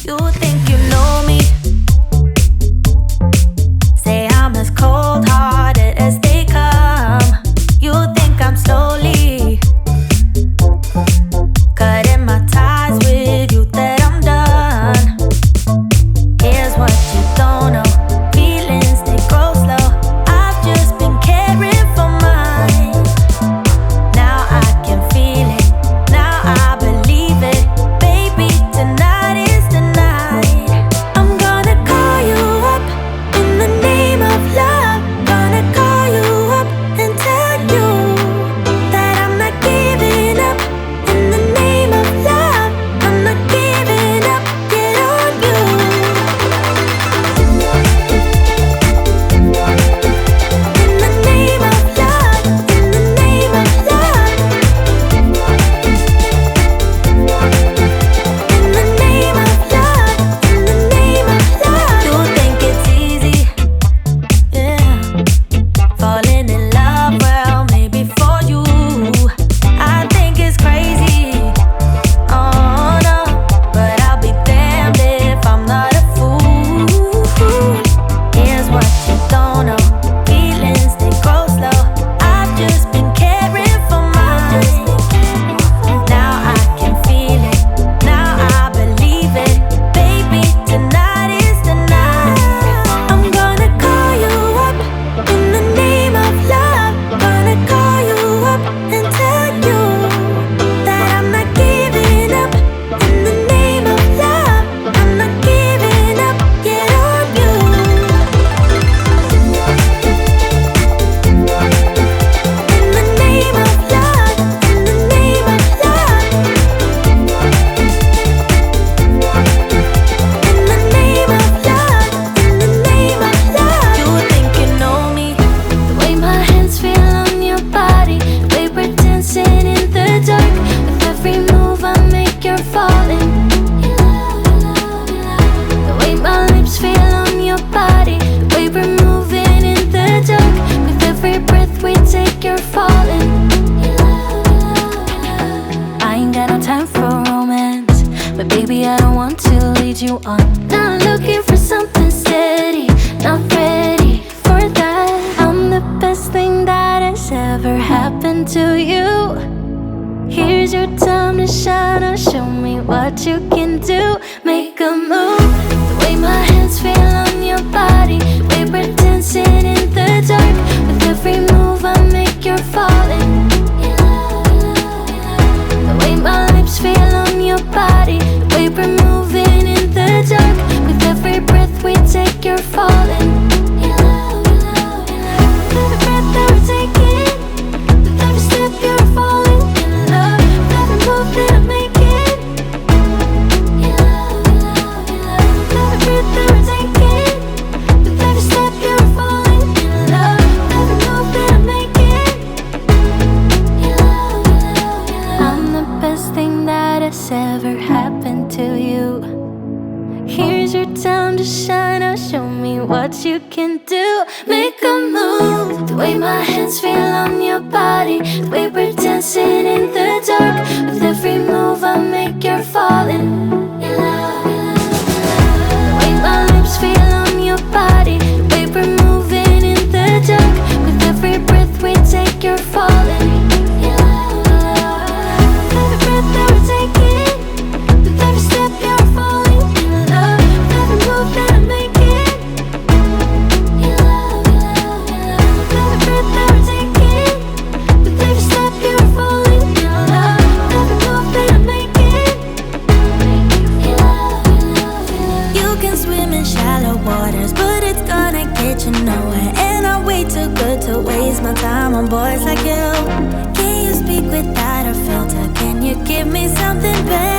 You think you know me? Say I'm as cold-hearted as they come. You think I'm slowly cutting my ties with you, that I'm done. Here's what you don't know. Feelings, they grow slow. I've just been caring for mine. Now I can feel it. Now I believe it. Baby, tonight is the night. I'm gonna call you up in the name of love. Gonna call you up and tell you that I'm not giving up. In the name of love, I'm not giving up. Get on you. In the name of love, in the name of love. In the name of love, in the name of love. You think it's easy, yeah, falling in love, well, maybe for you. I think it's crazy, oh no, but I'll be damned if I'm not a fool. Here's what you don't know. Feelings, they grow slow. I've just been caring for mine. Now I can feel it. Now I believe it. Baby, tonight is the night. I'm gonna call you up in the name of love. Gonna call you up and tell you that I'm not giving up. In the name of love, I'm not giving up. Get on you. In the name of love, in the name of love. In the name of love, in the name of love. You think you know me? The way my hands feel on your body, the way we're dancing in the dark. With every move I make, you're falling. The way my lips feel on your body, the way we're moving in the dark. With every breath we take, you're falling. I ain't got no time for romance, but baby, I don't want to lead you on. Not looking for something steady, not ready for that. I'm the best thing that has ever happened to you. Here's your time to shine, now show me what you can do. Make a move. The way my hands feel on your body, the way we're dancing in the dark. With every move I make, you're falling. The way my lips feel on your body, the way we're moving in the dark. With every breath we take, you're falling. With every breath that we're taking, with every step you're falling in love. With every move that I'm making, with every breath that we're taking, with every step you're falling in love. With every move that I'm making, I'm the best thing that has ever happened to you. Here's your time to shine, now show me what you can do. Make a move. The way my hands feel on your body, the way we're dancing in the dark. With every move I make, you're falling. The way my lips feel on your body, the way we're moving in the dark. With every breath we take, you're falling. With every breath that we're taking, with every step you're falling in love. With every move that I'm making, with every breath that we're taking, with every step you're falling in love. With every move that I'm making. You can swim in shallow waters, but it's gonna get you nowhere. And I'm way too good to waste my time on boys like you. Can you speak without a filter? Can you give me something better?